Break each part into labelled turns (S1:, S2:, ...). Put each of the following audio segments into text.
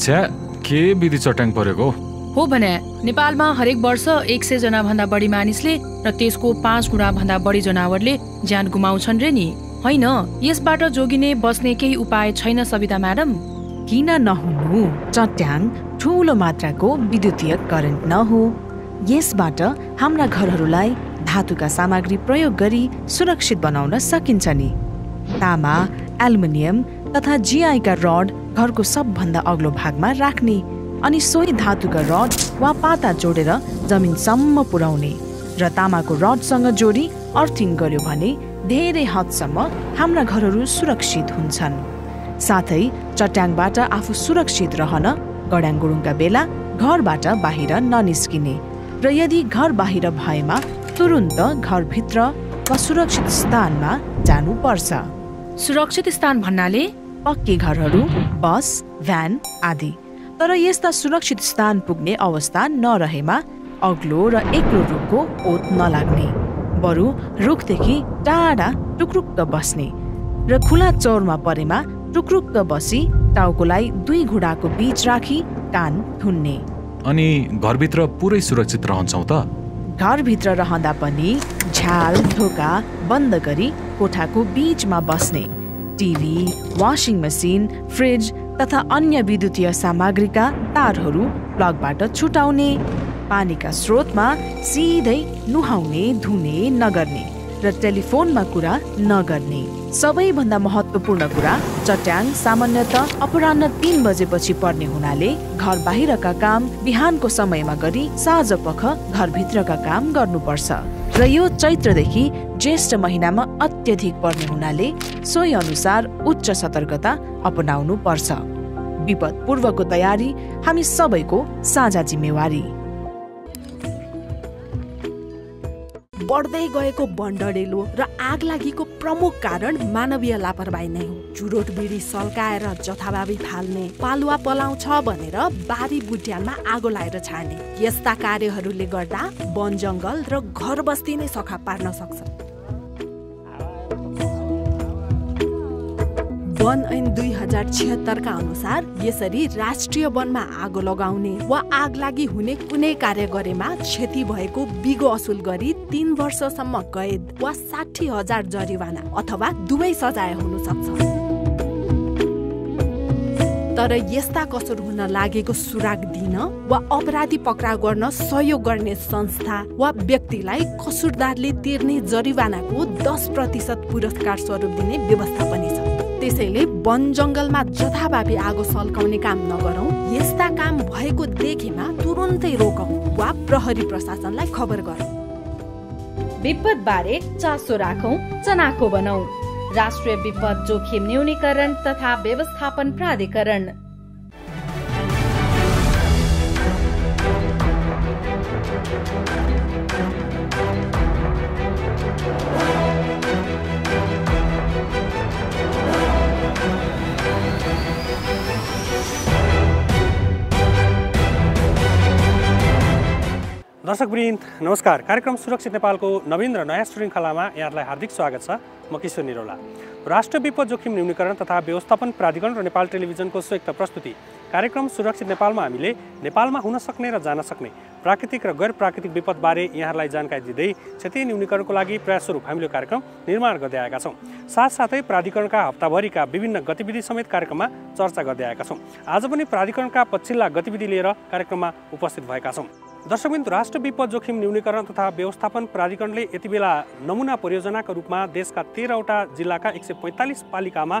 S1: छ्या के विधि चट्याङ परेको
S2: हो भने नेपालमा हरेक वर्ष 100 जना भन्दा बढी मानिसले र त्यसको 5 गुणा भन्दा बढी जनावरले ज्यान गुमाउँछन् रे नि। होइन, यसबाट जोगिने बस्ने केही उपाय छैन सविता म्याडम?
S3: किन नहुनु? चट्याङ ठूलो मात्राको विद्युतीय करेन्ट न हो। यसबाट हाम्रा घरहरूलाई धातुका सामग्री प्रयोग गरी सुरक्षित बनाउन सकिन्छ नि। तामा, एल्युमिनियम तथा जीआईका रड घरको सबभन्दा अग्लो भागमा राख्ने अनि सोही धातुका रड वा पाता जोडेर जमिनसम्म पुर्याउने र तामाको रडसँग जोडी अर्थिङ गर्यो भने धेरै हदसम्म हाम्रा घरहरू सुरक्षित हुन्छन्। साथै चट्याङबाट आफू सुरक्षित रहन गडाङगुडुङका बेला घरबाट बाहिर ननिस्किने र यदि घर बाहिर भएमा तुरुन्त घरभित्र वा सुरक्षित स्थानमा जानुपर्छ।
S2: सुरक्षित स्थान भन्नाले
S3: पक्की घरहरू, बस, भ्यान आदि। तर यस्ता सुरक्षित स्थान पुग्ने अवस्था नरहेमा अग्लो र एक्लो रुखको ओत नलाग्ने, बरु रुखदेखि टाढा टुक्रुक्क बस्ने र खुला चौरमा परेमा टुक्रुक्क बसी टाउकोलाई 2 घुँडाको बीच राखी कान थुन्ने।
S1: अनि घरभित्र पुरै सुरक्षित रहन्छौ त?
S3: घरभित्र रहँदा पनि झ्याल ढोका बन्द गरी कोठाको बीचमा बस्ने, टिभी, वाशिङ मसिन, फ्रिज तथा अन्य विद्युतीय सामग्रीका तारहरू प्लगबाट छुटाउने, पानीका स्रोतमा सिधै नुहाउने धुने नगर्ने र टेलिफोनमा कुरा नगर्ने। सबैभन्दा महत्त्वपूर्ण कुरा, चट्याङ सामान्यतः अपराह्न 3 बजेपछि पर्ने हुनाले घर बाहिरका काम बिहानको समयमा गरी साँझपख घरभित्रका काम गर्नुपर्छ र यो चैत्रदेखि ज्येष्ठ महिनामा अत्यधिक पर्ने हुनाले सोही अनुसार उच्च सतर्कता अपनाउनु पर्छ। विपद पूर्वको तयारी हामी सबैको साझा जिम्मेवारी।
S4: बढ्दै गएको बनढडेलो र आगलागीको प्रमुख कारण मानवीय लापरवाही नै हो। चुरोट बिडी सल्काएर जथाभावी फाल्ने, पालुवा पलाउँछ भनेर बारी बुट्यानमा आगो लगाएर छाड्ने, यस्ता कार्यहरूले गर्दा वन जङ्गल र घर बस्ती नै सखा पार्न सक्छ। वन ऐन 2076 का अनुसार यसरी राष्ट्रिय वनमा आगो लगाउने वा आगलागी हुने कुनै कार्य गरेमा क्षति भएको बिगो असुल गरी 3 वर्षसम्म कैद वा 60,000 जरिवाना अथवा दुवै सजाय हुन सक्छ। तर यस्ता कसुर हुन लागेको सुराग दिन वा अपराधी पक्राउ गर्न सहयोग गर्ने संस्था वा व्यक्तिलाई कसुरदारले तिर्ने जरिवानाको 10% पुरस्कार स्वरूप दिने व्यवस्था पनि छ। त्यसैले वन जङ्गलमा जथाभावी आगो सल्काउने काम नगरौं। यस्ता काम भएको देखेमा तुरुन्तै रोकौं वा प्रहरी प्रशासनलाई खबर गरौं।
S5: विपद बारे चासो राखौं, चनाखो बनाऊ। राष्ट्रिय विपद जोखिम न्यूनीकरण तथा व्यवस्थापन प्राधिकरण।
S6: दर्शकवृन्द नमस्कार। कार्यक्रम सुरक्षित नेपालको नवीन र नयाँ श्रृङ्खलामा यहाँलाई हार्दिक स्वागत छ। म किशोर निरौला। राष्ट्रिय विपद जोखिम न्यूनीकरण तथा व्यवस्थापन प्राधिकरण र नेपाल टेलिभिजनको संयुक्त प्रस्तुति कार्यक्रम सुरक्षित नेपालमा हामीले नेपालमा हुन सक्ने र जान सक्ने प्राकृतिक र गैर प्राकृतिक विपदबारे यहाँलाई जानकारी दिँदै क्षति न्यूनीकरणको लागि प्रयास स्वरूप हामीले कार्यक्रम निर्माण गर्दै आएका छौँ। साथसाथै प्राधिकरणका हप्ताभरिका विभिन्न गतिविधि समेत कार्यक्रममा चर्चा गर्दै आएका छौँ। आज पनि प्राधिकरणका पछिल्ला गतिविधि लिएर कार्यक्रममा उपस्थित भएका छौँ। दर्शकबिन्दु, राष्ट्रिय विपद जोखिम न्यूनीकरण तथा व्यवस्थापन प्राधिकरणले यति बेला नमुना परियोजनाका रूपमा देशका 13वटा जिल्लाका 145 पालिकामा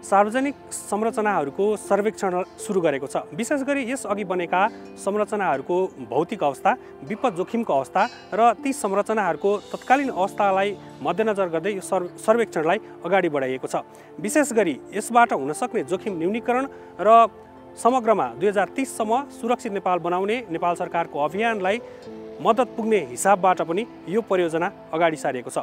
S6: सार्वजनिक संरचनाहरूको सर्वेक्षण सुरु गरेको छ। विशेष गरी यस अघि बनेका संरचनाहरूको भौतिक अवस्था, विपद जोखिमको अवस्था र ती संरचनाहरूको तत्कालीन अवस्थालाई मध्यनजर गर्दै यो सर्वेक्षणलाई अगाडि बढाइएको छ। विशेष गरी यसबाट हुन सक्ने जोखिम न्यूनीकरण र समग्रमा 2030 सम्म सुरक्षित नेपाल बनाउने नेपाल सरकारको अभियानलाई मद्दत पुग्ने हिसाबबाट पनि यो परियोजना अगाडि सारिएको छ।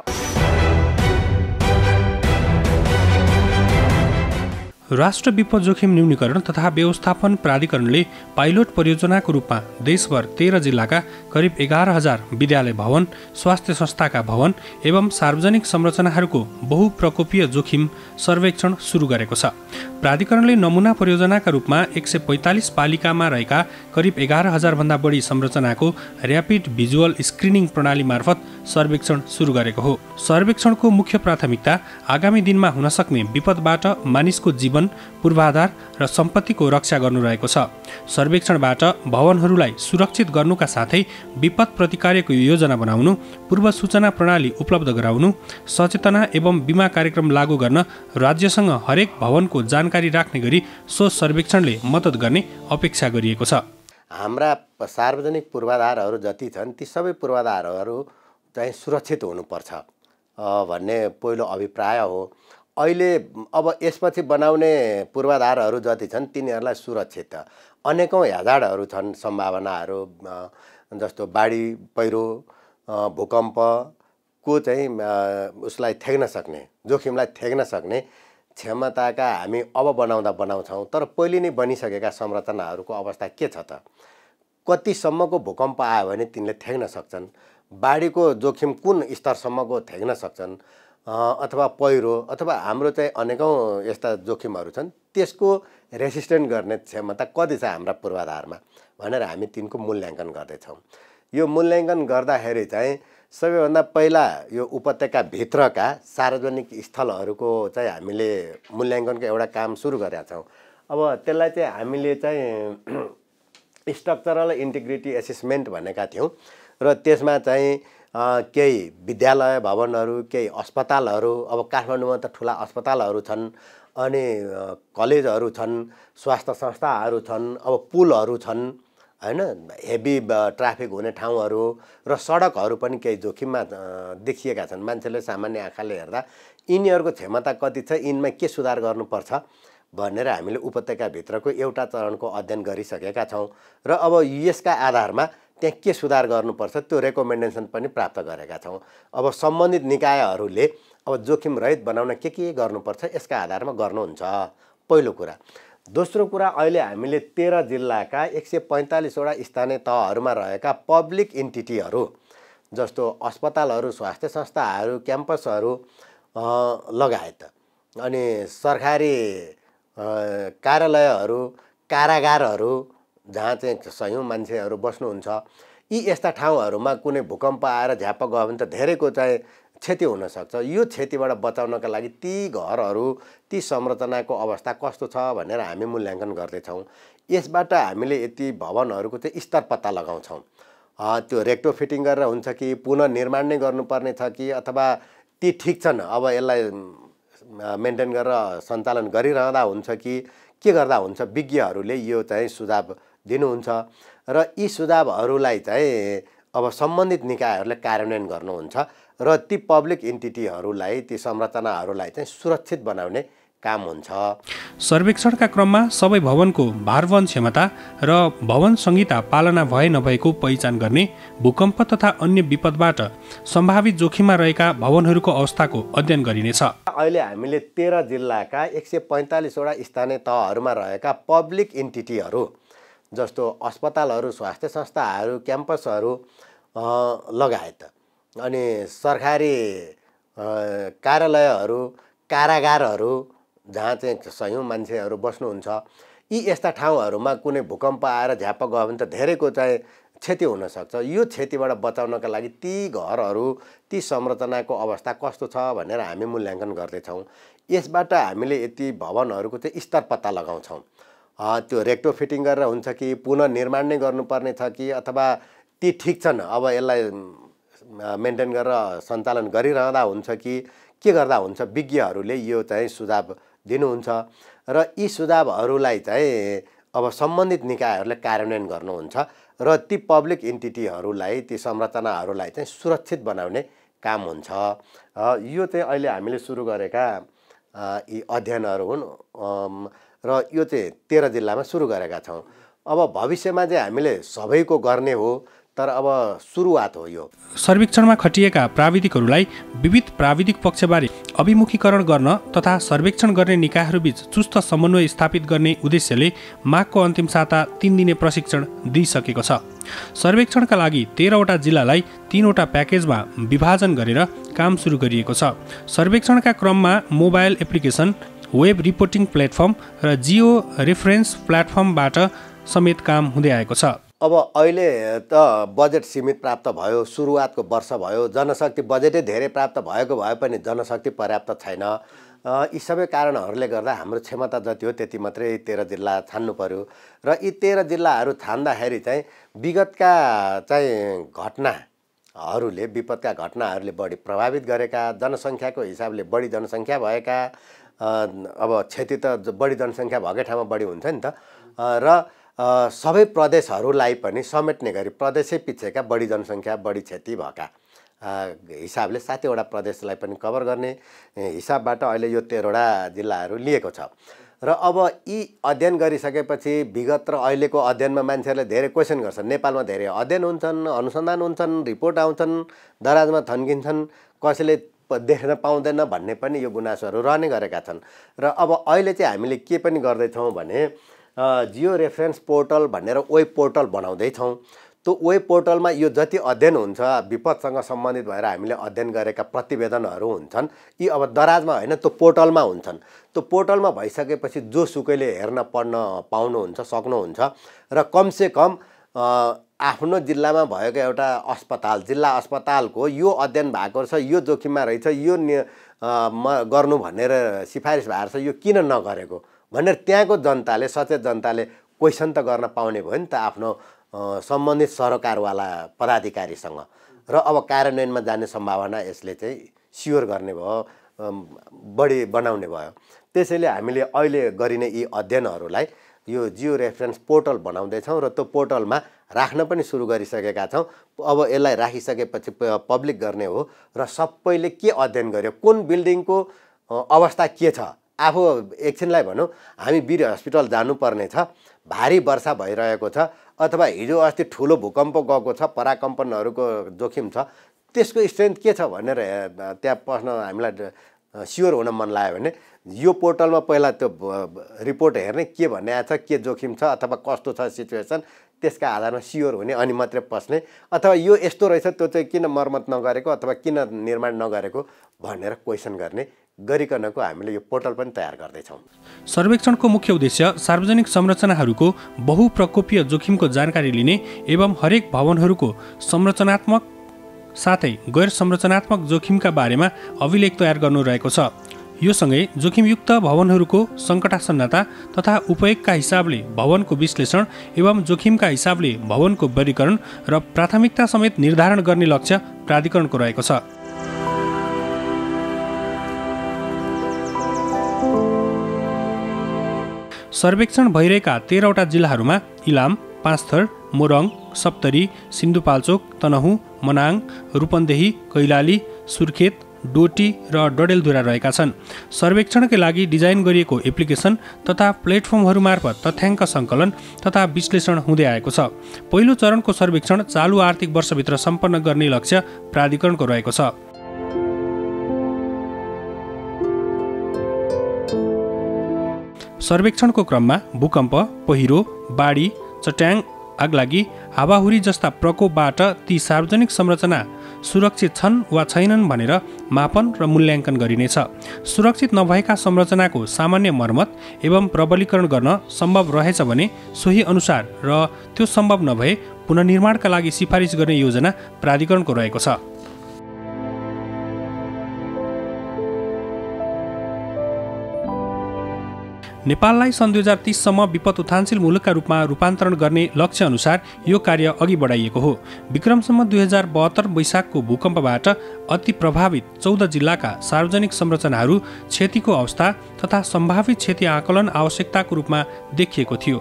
S6: राष्ट्र विपद जोखिम न्यूनीकरण तथा व्यवस्थापन प्राधिकरणले पाइलोट परियोजनाको रूपमा देशभर 13 जिल्लाका करिब 11,000 विद्यालय भवन, स्वास्थ्य संस्थाका भवन एवं सार्वजनिक संरचनाहरूको बहुप्रकोपीय जोखिम सर्वेक्षण सुरु गरेको छ। प्राधिकरणले नमुना परियोजनाका रूपमा 145 पालिकामा रहेका करिब 11,000 भन्दा बढी संरचनाको र्यापिड भिजुअल स्क्रिनिङ प्रणाली मार्फत सर्वेक्षण सुरु गरेको हो। सर्वेक्षणको मुख्य प्राथमिकता आगामी दिनमा हुन सक्ने विपदबाट मानिसको जीवन, पूर्वाधार र सम्पत्तिको रक्षा गर्नु रहेको छ। सर्वेक्षणबाट भवनहरूलाई सुरक्षित गर्नुका साथै विपद प्रतिकारको योजना बनाउनु, पूर्व सूचना प्रणाली उपलब्ध गराउनु, सचेतना एवं बीमा कार्यक्रम लागू गर्न राज्यसँग हरेक भवनको जानकारी राख्ने गरी सो सर्वेक्षणले मद्दत गर्ने अपेक्षा गरिएको छ।
S7: हाम्रा सार्वजनिक पूर्वाधारहरू जति छन् ती सबै पूर्वाधारहरू चाहिँ सुरक्षित हुनुपर्छ भन्ने पहिलो अभिप्राय हो। अहिले अब यसपछि बनाउने पूर्वाधारहरू जति छन् तिनीहरूलाई सुरक्षित, अनेकौँ ह्याजार्डहरू छन्, सम्भावनाहरू जस्तो बाढी, पहिरो, भूकम्पको चाहिँ उसलाई थ्याक्न सक्ने, जोखिमलाई थ्याक्न सक्ने क्षमताका हामी अब बनाउँछौँ। तर पहिले नै बनिसकेका संरचनाहरूको अवस्था के छ त? कतिसम्मको भूकम्प आयो भने तिनले थ्याक्न सक्छन्, बाढीको जोखिम कुन स्तरसम्मको थ्याक्न सक्छन्, अथवा पहिरो अथवा हाम्रो चाहिँ अनेकौँ यस्ता जोखिमहरू छन्, त्यसको रेसिस्टेन्ट गर्ने क्षमता कति छ हाम्रा पूर्वाधारमा भनेर हामी तिनको मूल्याङ्कन गर्दैछौँ। यो मूल्याङ्कन गर्दाखेरि चाहिँ सबैभन्दा पहिला यो उपत्यकाभित्रका सार्वजनिक स्थलहरूको चाहिँ हामीले मूल्याङ्कनको एउटा काम सुरु गरेका छौँ। अब त्यसलाई चाहिँ हामीले चाहिँ स्ट्रक्चरल इन्टिग्रिटी एसेसमेन्ट भनेका थियौँ र त्यसमा चाहिँ केही विद्यालय भवनहरू, केही अस्पतालहरू, अब काठमाडौँमा त ठुला अस्पतालहरू छन्, अनि कलेजहरू छन्, स्वास्थ्य संस्थाहरू छन्, अब पुलहरू छन् हैन, हेभी ट्राफिक हुने ठाउँहरू र सडकहरू पनि केही जोखिममा देखिएका छन्। मान्छेले सामान्य आँखाले हेर्दा यिनीहरूको क्षमता कति छ, यिनमा के सुधार गर्नुपर्छ भनेर हामीले उपत्यकाभित्रको एउटा चरणको अध्ययन गरिसकेका छौँ र अब यसका आधारमा त्यहाँ के सुधार गर्नुपर्छ त्यो रेकमेन्डेसन पनि प्राप्त गरेका छौँ। अब सम्बन्धित निकायहरूले अब जोखिम रहित बनाउन के गर्नुपर्छ यसका आधारमा गर्नुहुन्छ, पहिलो कुरा। दोस्रो कुरा, अहिले हामीले 13 जिल्लाका 145वटा स्थानीय तहहरूमा रहेका पब्लिक इन्टिटीहरू जस्तो अस्पतालहरू, स्वास्थ्य संस्थाहरू, क्याम्पसहरू लगायत अनि सरकारी कार्यालयहरू, कारागारहरू जहाँ चाहिँ सयौँ मान्छेहरू बस्नुहुन्छ, यी यस्ता ठाउँहरूमा कुनै भूकम्प आएर झ्याप्प गयो भने त धेरैको चाहिँ क्षति हुनसक्छ। यो क्षतिबाट बचाउनका लागि ती घरहरू, ती संरचनाको अवस्था कस्तो छ भनेर हामी मूल्याङ्कन गर्दैछौँ। यसबाट हामीले यति भवनहरूको चाहिँ स्तर पत्ता लगाउँछौँ। त्यो रेक्टोफिटिङ गरेर हुन्छ कि पुनर्निर्माण नै गर्नुपर्ने छ कि अथवा ती ठिक छन् अब यसलाई मेन्टेन गरेर सञ्चालन गरिरहँदा हुन्छ कि के गर्दा हुन्छ, विज्ञहरूले यो चाहिँ सुझाव दिनुहुन्छ र यी सुझावहरूलाई चाहिँ अब सम्बन्धित निकायहरूले कार्यान्वयन गर्नुहुन्छ र ती पब्लिक इन्टिटीहरूलाई, ती संरचनाहरूलाई चाहिँ सुरक्षित बनाउने काम हुन्छ।
S6: सर्वेक्षणका क्रममा सबै भवनको भारवहन क्षमता र भवन संहिता पालना भए नभएको पहिचान गर्ने, भूकम्प तथा अन्य विपदबाट सम्भावित जोखिममा रहेका भवनहरूको अवस्थाको अध्ययन गरिनेछ।
S7: अहिले हामीले 13 जिल्लाका 145वटा स्थानीय तहहरूमा रहेका पब्लिक इन्टिटीहरू जस्तो अस्पतालहरू, स्वास्थ्य संस्थाहरू, क्याम्पसहरू लगायत अनि सरकारी कार्यालयहरू, कारागारहरू जहाँ चाहिँ सयौँ मान्छेहरू बस्नुहुन्छ, यी यस्ता ठाउँहरूमा कुनै भूकम्प आएर झ्याप्प गयो भने त धेरैको चाहिँ क्षति हुनसक्छ। यो क्षतिबाट बचाउनका लागि ती घरहरू, ती संरचनाको अवस्था कस्तो छ भनेर हामी मूल्याङ्कन गर्दैछौँ। यसबाट हामीले यति भवनहरूको चाहिँ स्तर पत्ता लगाउँछौँ। त्यो रेक्टोफिटिङ गरेर हुन्छ कि पुनर्निर्माण नै गर्नुपर्ने छ कि अथवा ती ठिक छन् अब यसलाई मेन्टेन गरेर सञ्चालन गरिरहँदा हुन्छ कि के गर्दा हुन्छ, विज्ञहरूले यो चाहिँ सुझाव दिनुहुन्छ र यी सुझावहरूलाई चाहिँ अब सम्बन्धित निकायहरूले कार्यान्वयन गर्नुहुन्छ र ती पब्लिक इन्टिटीहरूलाई, ती संरचनाहरूलाई चाहिँ सुरक्षित बनाउने काम हुन्छ। यो चाहिँ अहिले हामीले सुरु गरेका यी अध्ययनहरू हुन् र यो चाहिँ 13 जिल्लामा सुरु गरेका छौँ। अब भविष्यमा चाहिँ हामीले सबैको गर्ने हो, तर अब सुरुवात हो यो।
S6: सर्वेक्षणमा खटिएका प्राविधिकहरूलाई विविध प्राविधिक पक्षबारे अभिमुखीकरण गर्न तथा सर्वेक्षण गर्ने निकायहरूबीच चुस्त समन्वय स्थापित गर्ने उद्देश्यले माघको अन्तिम साता 3 दिने प्रशिक्षण दिइसकेको छ। सर्वेक्षणका लागि 13वटा जिल्लालाई 3वटा प्याकेजमा विभाजन गरेर काम सुरु गरिएको छ। सर्वेक्षणका क्रममा mobile application, web reporting platform र जियो रेफरेन्स प्लेटफर्मबाट समेत काम हुँदै आएको छ।
S7: अब अहिले त बजेट सीमित प्राप्त भयो, सुरुवातको वर्ष भयो, जनशक्ति बजेटै धेरै प्राप्त भएको भए पनि जनशक्ति पर्याप्त छैन। यी सबै कारणहरूले गर्दा हाम्रो क्षमता जति हो त्यति मात्रै 13 जिल्ला छान्नु पर्यो र यी 13 जिल्लाहरू छान्दाखेरि चाहिँ विगतका चाहिँ विपदका घटनाहरूले बढी प्रभावित गरेका, जनसङ्ख्याको हिसाबले बढी जनसङ्ख्या भएका, अब क्षति त बढी जनसङ्ख्या भएकै ठाउँमा बढी हुन्छ नि त, र सबै प्रदेशहरूलाई पनि समेट्ने गरी प्रदेशै पिछेका बढी जनसङ्ख्या बढी क्षति भएका हिसाबले 7वटा प्रदेशलाई पनि कभर गर्ने हिसाबबाट अहिले यो 13वटा जिल्लाहरू लिएको छ। र अब यी अध्ययन गरिसकेपछि विगत र अहिलेको अध्ययनमा मान्छेहरूले धेरै क्वेसन गर्छन्। नेपालमा धेरै अध्ययन हुन्छन्, अनुसन्धान हुन्छन्, रिपोर्ट आउँछन्, दराजमा थन्किन्छन्, कसैले देख्न पाउँदैन भन्ने पनि यो गुनासोहरू रहने गरेका छन्। र अब अहिले चाहिँ हामीले के पनि गर्दैछौँ भने जियो रेफरेन्स पोर्टल भनेर वेब पोर्टल बनाउँदैछौँ। त्यो वेब पोर्टलमा यो जति अध्ययन हुन्छ, विपदसँग सम्बन्धित भएर हामीले अध्ययन गरेका प्रतिवेदनहरू हुन्छन्, यी अब दराजमा होइन त्यो पोर्टलमा हुन्छन्। त्यो पोर्टलमा भइसकेपछि जोसुकैले हेर्न पढ्न पाउनुहुन्छ, सक्नुहुन्छ र कमसेकम आफ्नो जिल्लामा भएको एउटा अस्पताल, जिल्ला अस्पतालको यो अध्ययन भएको छ, यो जोखिममा रहेछ, यो गर्नु भनेर सिफारिस भएको छ, यो किन नगरेको भनेर त्यहाँको जनताले, सचेत जनताले क्वेसन त गर्न पाउने भयो नि त आफ्नो सम्बन्धित सरकारवाला पदाधिकारीसँग। र अब कार्यान्वयनमा जाने सम्भावना यसले चाहिँ स्योर गर्ने भयो, बढी बनाउने भयो। त्यसैले हामीले अहिले गरिने यी अध्ययनहरूलाई यो जियो रेफरेन्स पोर्टल बनाउँदैछौँ र त्यो पोर्टलमा राख्न पनि सुरु गरिसकेका छौँ। अब यसलाई राखिसकेपछि पब्लिक गर्ने हो र सबैले के अध्ययन गर्यो, कुन बिल्डिङको अवस्था के छ। आफू एकछिनलाई भनौँ, हामी वीर हस्पिटल जानुपर्ने छ, भारी वर्षा भइरहेको छ अथवा हिजो अस्ति ठुलो भूकम्प गएको छ, पराकम्पनहरूको जोखिम छ, त्यसको स्ट्रेन्थ के छ भनेर त्यहाँ पस्न हामीलाई स्योर हुन मन लाग्यो भने यो पोर्टलमा पहिला त्यो रिपोर्ट हेर्ने, के भन्ने आएको छ, के जोखिम छ अथवा कस्तो छ सिचुएसन, त्यसका आधारमा स्योर हुने अनि मात्रै पस्ने, अथवा यो यस्तो रहेछ त्यो चाहिँ किन मर्मत नगरेको अथवा किन निर्माण नगरेको भनेर क्वेसन गर्ने गरिकनको हामीले यो पोर्टल पनि तयार गर्दैछौँ।
S6: सर्वेक्षणको मुख्य उद्देश्य सार्वजनिक संरचनाहरूको बहुप्रकोपीय जोखिमको जानकारी लिने एवं हरेक भवनहरूको संरचनात्मक साथै गैर संरचनात्मक जोखिमका बारेमा अभिलेख तयार गर्नु रहेको छ। यो सँगै जोखिमयुक्त भवनहरूको सङ्कटासन्नता तथा उपयोगका हिसाबले भवनको विश्लेषण एवं जोखिमका हिसाबले भवनको वर्गीकरण र प्राथमिकता समेत निर्धारण गर्ने लक्ष्य प्राधिकरणको रहेको छ। सर्वेक्षण भइरहेका 13वटा जिल्लाहरूमा इलाम, पाँचथर, मोरङ, सप्तरी, सिन्धुपाल्चोक, तनहुँ, मनाङ, रूपन्देही, कैलाली, सुर्खेत, डोटी र डडेलधुरा रहेका छन्। सर्वेक्षणकै लागि डिजाइन गरिएको एप्लिकेसन तथा प्लेटफर्महरू मार्फत तथ्याङ्क सङ्कलन तथा विश्लेषण हुँदै आएको छ। पहिलो चरणको सर्वेक्षण चालु आर्थिक वर्षभित्र सम्पन्न गर्ने लक्ष्य प्राधिकरणको रहेको छ। सर्वेक्षणको क्रममा भूकम्प, पहिरो, बाढी, चट्याङ, आगलागी, हावाहुरी जस्ता प्रकोपबाट ती सार्वजनिक संरचना सुरक्षित छन् वा छैनन् भनेर मापन र मूल्याङ्कन गरिनेछ। सुरक्षित नभएका संरचनाको सामान्य मर्मत एवं प्रबलीकरण गर्न सम्भव रहेछ भने सोही अनुसार र त्यो सम्भव नभए पुनर्निर्माणका लागि सिफारिस गर्ने योजना प्राधिकरणको रहेको छ। नेपाललाई सन् 2030 सम्म विपद उत्थानशील मुलुकका रूपमा रूपान्तरण गर्ने लक्ष्य अनुसार यो कार्य अघि बढाइएको हो। विक्रमसम्म 2072 वैशाखको भूकम्पबाट अति प्रभावित 14 जिल्लाका सार्वजनिक संरचनाहरू क्षतिको अवस्था तथा सम्भावित क्षति आकलन आवश्यकताको रूपमा देखिएको थियो।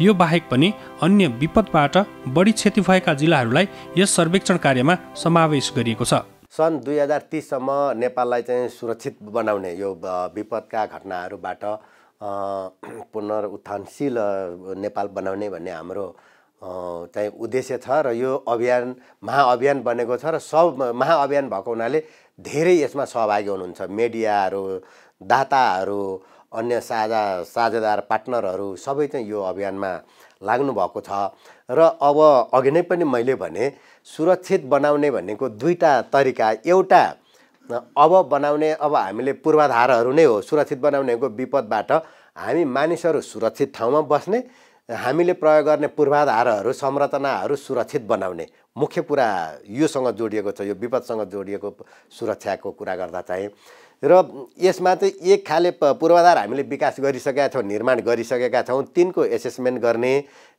S6: यो बाहेक पनि अन्य विपदबाट बढी क्षति भएका जिल्लाहरूलाई यस सर्वेक्षण कार्यमा समावेश गरिएको छ।
S7: सन् 2030 सम्म नेपाललाई चाहिँ सुरक्षित बनाउने यो विपदका घटनाहरूबाट पुनरुत्थानशील नेपाल बनाउने भन्ने हाम्रो चाहिँ उद्देश्य छ र यो अभियान महाअभियान बनेको छ र सब महाअभियान भएको हुनाले धेरै यसमा सहभागी हुनुहुन्छ। मिडियाहरू, दाताहरू, अन्य साझेदार पार्टनरहरू सबै चाहिँ यो अभियानमा लाग्नु भएको छ। र अब अघि नै पनि मैले भने सुरक्षित बनाउने भनेको दुईटा तरिका, एउटा अब बनाउने, अब हामीले पूर्वाधारहरू नै हो। सुरक्षित बनाउनेको विपदबाट हामी मानिसहरू सुरक्षित ठाउँमा बस्ने, हामीले प्रयोग गर्ने पूर्वाधारहरू संरचनाहरू सुरक्षित बनाउने मुख्य कुरा योसँग जोडिएको छ। यो विपदसँग जोडिएको सुरक्षाको कुरा गर्दा चाहिँ र यसमा चाहिँ एक खाले पूर्वाधार हामीले विकास गरिसकेका छौँ, निर्माण गरिसकेका छौँ। तिनको एसेसमेन्ट गर्ने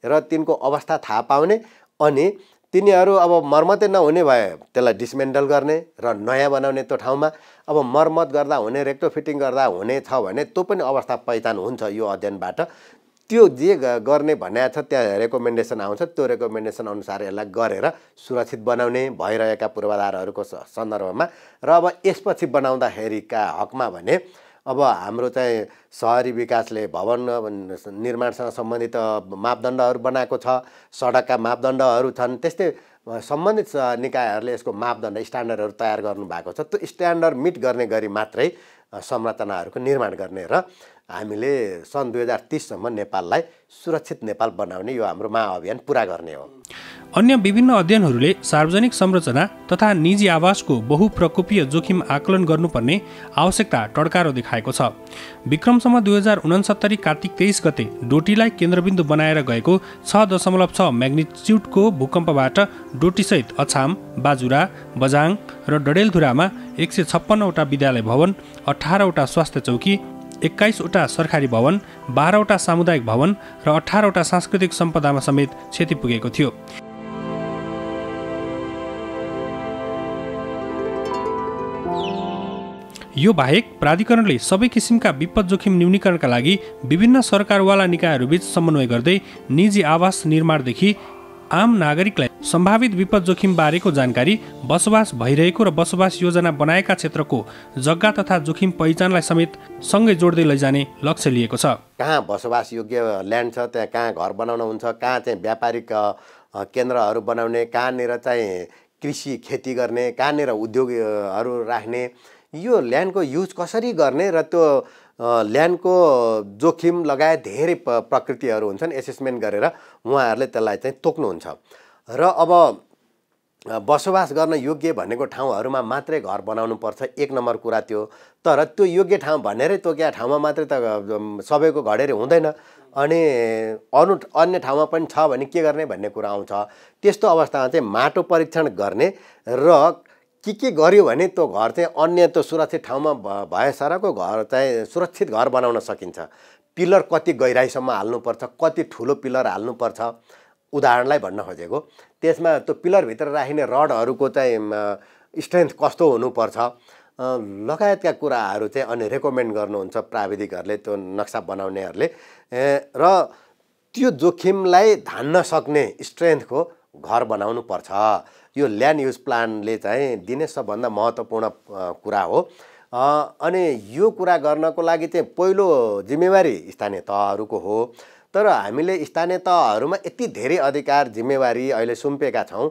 S7: र तिनको अवस्था थाहा पाउने, अनि तिनीहरू अब मर्मतै नहुने भए त्यसलाई डिसमेन्टल गर्ने र नयाँ बनाउने त्यो ठाउँमा। अब मर्मत गर्दा हुने, रेक्टोफिटिङ गर्दा हुने छ भने त्यो पनि अवस्था पहिचान हुन्छ यो अध्ययनबाट। त्यो जे गर्ने भनेको छ त्यहाँ रेकमेन्डेसन आउँछ, त्यो रेकमेन्डेसन अनुसार यसलाई गरेर सुरक्षित बनाउने भइरहेका पूर्वाधारहरूको सन्दर्भमा। र अब यसपछि बनाउँदाखेरिका हकमा भने अब हाम्रो चाहिँ सहरी विकासले भवन निर्माणसँग सम्बन्धित मापदण्डहरू बनाएको छ, सडकका मापदण्डहरू छन्, त्यस्तै सम्बन्धित निकायहरूले यसको मापदण्ड स्ट्यान्डर्डहरू तयार गर्नुभएको छ। त्यो स्ट्यान्डर्ड मिट गर्ने गरी मात्रै संरचनाहरूको निर्माण गर्ने र हामीले सन् 2030 सम्म नेपाललाई सुरक्षित नेपाल बनाउने यो हाम्रो महाअभियान पुरा गर्ने हो।
S8: अन्य विभिन्न अध्ययनहरूले सार्वजनिक संरचना तथा निजी आवासको बहुप्रकोपीय जोखिम आकलन गर्नुपर्ने आवश्यकता टड्कारो देखाएको छ। विक्रमसम्म 2069 कार्तिक 23 गते डोटीलाई केन्द्रबिन्दु बनाएर गएको 6.6 म्याग्निच्युडको भूकम्पबाट डोटीसहित अछाम, बाजुरा, बझाङ र डडेलधुरामा 156 वटा विद्यालय भवन, 18 वटा स्वास्थ्य चौकी, 21 वटा सरकारी भवन, 12 वटा सामुदायिक भवन र 18 वटा सांस्कृतिक सम्पदामा समेत क्षति पुगेको थियो। यो बाहेक प्राधिकरणले सबै किसिमका विपद जोखिम न्यूनीकरणका लागि विभिन्न सरकारवाला निकायहरूबीच समन्वय गर्दै निजी आवास निर्माणदेखि आम नागरिकलाई सम्भावित विपद जोखिम बारेको जानकारी, बसोबास भइरहेको र बसोबास योजना बनाएका क्षेत्रको जग्गा तथा जोखिम पहिचानलाई समेत सँगै जोड्दै लैजाने लक्ष्य लिएको छ।
S7: कहाँ बसोबास योग्य ल्यान्ड छ, त्यहाँ कहाँ घर बनाउन हुन्छ, कहाँ चाहिँ व्यापारिक केन्द्रहरू बनाउने, कहाँनिर चाहिँ कृषि खेती गर्ने, कहाँनिर उद्योगहरू राख्ने, यो ल्यान्डको युज कसरी गर्ने र त्यो ल्यान्डको जोखिम लगायत धेरै प्रकृतिहरू हुन्छन्, एसेसमेन्ट गरेर उहाँहरूले त्यसलाई चाहिँ तोक्नुहुन्छ। र अब बसोबास गर्न योग्य भनेको ठाउँहरूमा मात्रै घर बनाउनु पर्छ, एक नम्बर कुरा त्यो। तर त्यो योग्य ठाउँ भनेरै तोकेका ठाउँमा मात्रै त सबैको घडेरी हुँदैन, अनि अन्य ठाउँमा पनि छ भने के गर्ने भन्ने कुरा आउँछ। त्यस्तो अवस्थामा चाहिँ माटो परीक्षण गर्ने र के गर्यो भने त्यो घर चाहिँ अन्य त्यो सुरक्षित ठाउँमा भए सरको घर चाहिँ सुरक्षित घर बनाउन सकिन्छ। पिलर कति गहिराइसम्म हाल्नुपर्छ, कति ठुलो पिलर हाल्नुपर्छ, उदाहरणलाई भन्न खोजेको। त्यसमा त्यो पिलरभित्र राखिने रडहरूको चाहिँ स्ट्रेन्थ कस्तो हुनुपर्छ लगायतका कुराहरू चाहिँ अनि रेकमेन्ड गर्नुहुन्छ प्राविधिकहरूले, त्यो नक्सा बनाउनेहरूले। र त्यो जोखिमलाई धान्न सक्ने स्ट्रेन्थको घर बनाउनु पर्छ। यो ल्यान्ड युज प्लानले चाहिँ दिने सबभन्दा महत्त्वपूर्ण कुरा हो। अनि यो कुरा गर्नको लागि चाहिँ पहिलो जिम्मेवारी स्थानीय तहहरूको हो। तर हामीले स्थानीय तहहरूमा यति धेरै अधिकार जिम्मेवारी अहिले सुम्पेका छौँ,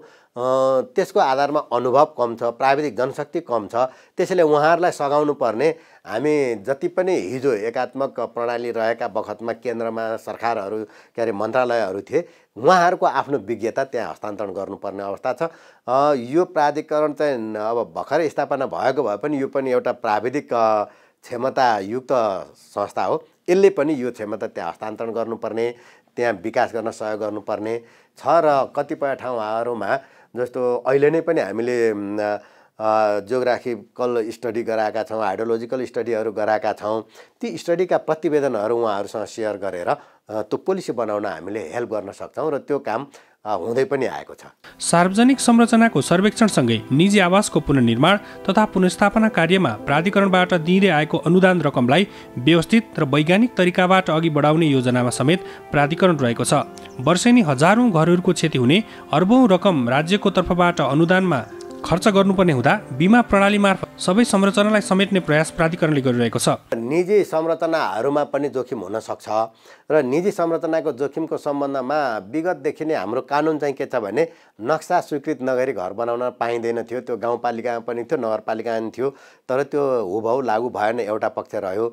S7: त्यसको आधारमा अनुभव कम छ, प्राविधिक जनशक्ति कम छ। त्यसैले उहाँहरूलाई सघाउनु पर्ने, हामी जति पनि हिजो एकात्मक प्रणाली रहेका बखतमा केन्द्रमा सरकारहरू के अरे मन्त्रालयहरू थिए, उहाँहरूको आफ्नो विज्ञता त्यहाँ हस्तान्तरण गर्नुपर्ने अवस्था छ। यो प्राधिकरण चाहिँ अब भर्खरै स्थापना भएको भए पनि यो पनि एउटा प्राविधिक क्षमतायुक्त संस्था हो। यसले पनि यो क्षमता त्यहाँ हस्तान्तरण गर्नुपर्ने, त्यहाँ विकास गर्न सहयोग गर्नुपर्ने छ। र कतिपय ठाउँहरूमा जस्तो अहिले नै पनि हामीले जियोग्राफिकल स्टडी गराएका छौँ, हाइड्रोलोजिकल स्टडीहरू गराएका छौँ। ती स्टडीका प्रतिवेदनहरू उहाँहरूसँग सेयर गरेर त्यो पोलिसी बनाउन हामीले हेल्प गर्न सक्छौँ र त्यो काम हुँदै पनि आएको छ।
S8: सार्वजनिक संरचनाको सर्वेक्षणसँगै निजी आवासको पुनर्निर्माण तथा पुनर्स्थापना कार्यमा प्राधिकरणबाट दिँदै आएको अनुदान रकमलाई व्यवस्थित र वैज्ञानिक तरिकाबाट अघि बढाउने योजनामा समेत प्राधिकरण रहेको छ। वर्षेनी हजारौं घरहरूको क्षति हुने, अर्बौं रकम राज्यको तर्फबाट अनुदानमा खर्च गर्नुपर्ने हुँदा बिमा प्रणाली मार्फत सबै संरचनालाई समेट्ने प्रयास प्राधिकरणले गरिरहेको छ।
S7: निजी संरचनाहरूमा पनि जोखिम हुन सक्छ र निजी संरचनाको जोखिमको सम्बन्धमा विगतदेखि नै हाम्रो कानुन चाहिँ के छ भने नक्सा स्वीकृत नगरी घर बनाउन पाइँदैन थियो। त्यो गाउँपालिकामा पनि थियो, नगरपालिकामा पनि थियो, तर त्यो हुबहु लागू भएन, एउटा पक्ष रह्यो।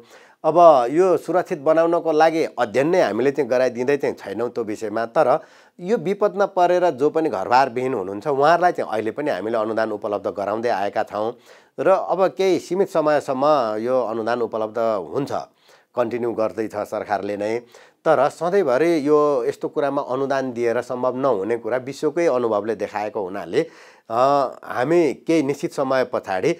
S7: अब यो सुरक्षित बनाउनको लागि अध्ययन नै हामीले चाहिँ गराइदिँदै चाहिँ छैनौँ त्यो विषयमा। तर यो विपदमा परेर जो पनि घरबारविहीन हुनुहुन्छ उहाँहरूलाई चाहिँ अहिले पनि हामीले अनुदान उपलब्ध गराउँदै आएका छौँ र अब केही सीमित समयसम्म यो अनुदान उपलब्ध हुन्छ, कन्टिन्यू गर्दैछ सरकारले नै। तर सधैँभरि यो यस्तो कुरामा अनुदान दिएर सम्भव नहुने कुरा विश्वकै अनुभवले देखाएको हुनाले हामी केही निश्चित समय पछाडि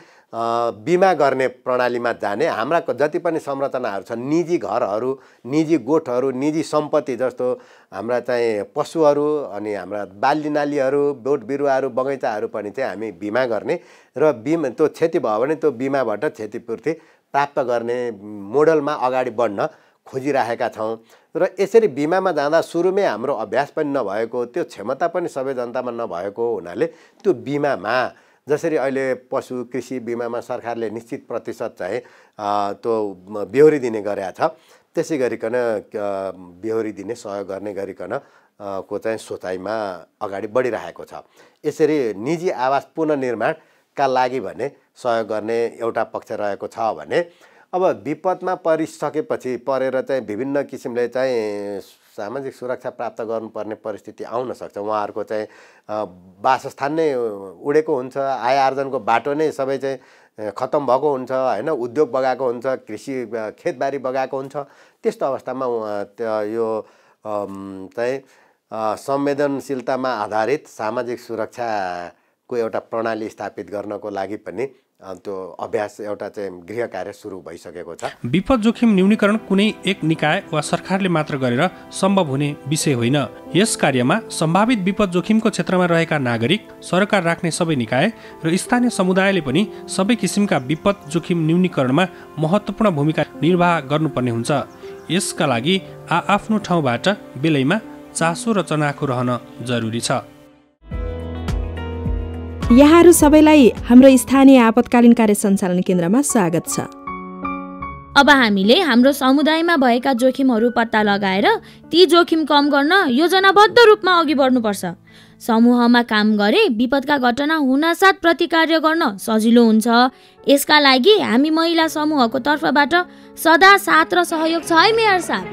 S7: बिमा गर्ने प्रणालीमा जाने। हाम्रा जति पनि संरचनाहरू छन्, निजी घरहरू, निजी गोठहरू, निजी सम्पत्ति जस्तो हाम्रा चाहिँ पशुहरू अनि हाम्रा बालीनालीहरू, बोट बिरुवाहरू, बगैँचाहरू पनि चाहिँ हामी बिमा गर्ने र बिमा त्यो क्षति भयो भने त्यो बिमाबाट क्षतिपूर्ति प्राप्त गर्ने मोडलमा अगाडि बढ्न खोजिरहेका छौँ। र यसरी बिमामा जाँदा सुरुमै हाम्रो अभ्यास पनि नभएको, त्यो क्षमता पनि सबै जनतामा नभएको हुनाले त्यो बिमामा जसरी अहिले पशु कृषि बिमामा सरकारले निश्चित प्रतिशत चाहिँ त्यो बेहोरी दिने गरेका छ, त्यसै गरिकन बेहोरी दिने सहयोग गर्ने गरिकन को चाहिँ सोचाइमा अगाडि बढिरहेको छ। यसरी निजी आवास पुनर्निर्माणका लागि भने सहयोग गर्ने एउटा पक्ष रहेको छ भने अब विपदमा परिसकेपछि परेर चाहिँ विभिन्न किसिमले चाहिँ सामाजिक सुरक्षा प्राप्त गर्नुपर्ने परिस्थिति आउन सक्छ। उहाँहरूको चाहिँ वासस्थान नै उडेको हुन्छ, आय आर्जनको बाटो नै सबै चाहिँ खत्तम भएको हुन्छ हैन, उद्योग बगाएको हुन्छ, कृषि खेतबारी बगाएको हुन्छ। त्यस्तो अवस्थामा यो चाहिँ संवेदनशीलतामा आधारित सामाजिक सुरक्षाको एउटा प्रणाली स्थापित गर्नको लागि पनि त्यो अभ्यास एउटा चाहिँ गृह कार्य सुरु भइसकेको छ।
S8: विपद जोखिम न्यूनीकरण कुनै एक निकाय वा सरकारले मात्र गरेर सम्भव हुने विषय होइन। यस कार्यमा सम्भावित विपद जोखिमको क्षेत्रमा रहेका नागरिक, सरकार राख्ने सबै निकाय र स्थानीय समुदायले पनि सबै किसिमका विपद जोखिम न्यूनीकरणमा महत्त्वपूर्ण भूमिका निर्वाह गर्नुपर्ने हुन्छ। यसका लागि आफ्नो ठाउँबाट बेलैमा चासो र चनाखो रहन जरुरी छ।
S9: यहाँहरू सबैलाई हाम्रो स्थानीय आपतकालीन कार्य सञ्चालन केन्द्रमा स्वागत छ।
S10: अब हामीले हाम्रो समुदायमा भएका जोखिमहरू पत्ता लगाएर ती जोखिम कम गर्न योजनाबद्ध रूपमा अघि बढ्नुपर्छ। समूहमा काम गरे विपदका घटना हुनासाथ प्रतिकार्य गर्न सजिलो हुन्छ। यसका लागि हामी महिला समूहको तर्फबाट सदा साथ र सहयोग छ है मेयर साहब।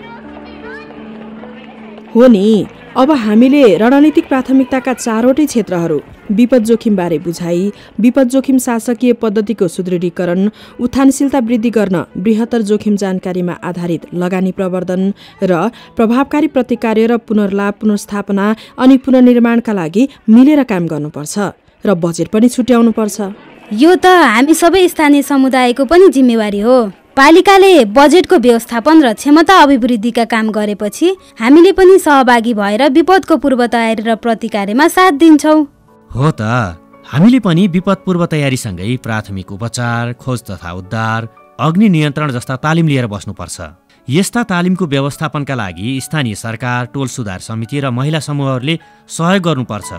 S9: हो नि, अब हामीले रणनीतिक प्राथमिकताका चारवटै क्षेत्रहरू विपद जोखिम बारे बुझाइ, विपद जोखिम शासकीय पद्धतिको सुदृढीकरण, उत्थानशीलता वृद्धि गर्न बृहत्तर जोखिम जानकारीमा आधारित लगानी प्रवर्धन र प्रभावकारी प्रतिकार्य र पुनर्लाभ, पुनर्स्थापना अनि पुनर्निर्माणका लागि मिलेर काम गर्नुपर्छ र बजेट पनि छुट्याउनुपर्छ।
S11: यो त हामी सबै स्थानीय समुदायको पनि जिम्मेवारी हो। पालिकाले बजेटको व्यवस्थापन र क्षमता अभिवृद्धिका काम गरेपछि हामीले पनि सहभागी भएर विपदको पूर्व तयारी र प्रतिकार्यमा साथ दिन्छौँ।
S12: हो त, हामीले पनि विपद पूर्व तयारीसँगै प्राथमिक उपचार, खोज तथा उद्धार, अग्नि नियन्त्रण जस्ता तालिम लिएर बस्नुपर्छ। यस्ता तालिमको व्यवस्थापनका लागि स्थानीय सरकार, टोल सुधार समिति र महिला समूहहरूले सहयोग गर्नुपर्छ।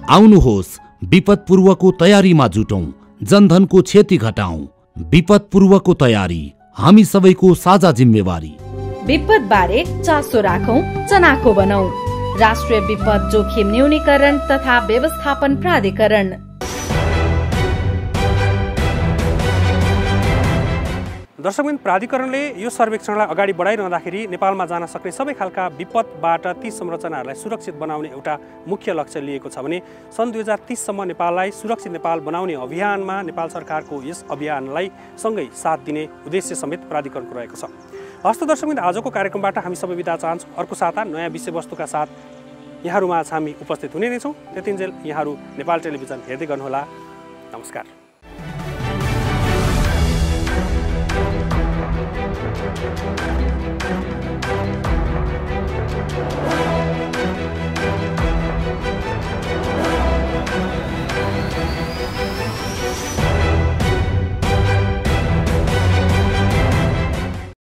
S13: आउनुहोस्, विपद पूर्वको तयारीमा जुटौं, जनधनको क्षति घटाउँ। विपद पूर्वको तयारी हामी सबैको साझा जिम्मेवारी।
S5: विपद बारे चासो राखौं, चनाखो बनाऊ। राष्ट्रिय विपद जोखिम न्यूनीकरण तथा व्यवस्थापन प्राधिकरण।
S6: दर्शकबिन, प्राधिकरणले यो सर्वेक्षणलाई अगाडि बढाइरहँदाखेरि नेपालमा जान सक्ने सबै खालका विपदबाट ती संरचनाहरूलाई सुरक्षित बनाउने एउटा मुख्य लक्ष्य लिएको छ भने सन् 2030 सम्म नेपाललाई सुरक्षित नेपाल बनाउने अभियानमा नेपाल सरकारको यस अभियानलाई सँगै साथ दिने उद्देश्य समेत प्राधिकरणको रहेको छ। हस्त दर्शकबिन, आजको कार्यक्रमबाट हामी सबै बिदा चाहन्छौँ। अर्को साता नयाँ विषयवस्तुका साथ यहाँहरूमा हामी उपस्थित हुने नै छौँ। त्यतिन्जेल यहाँहरू नेपाल टेलिभिजन हेर्दै गर्नुहोला। नमस्कार।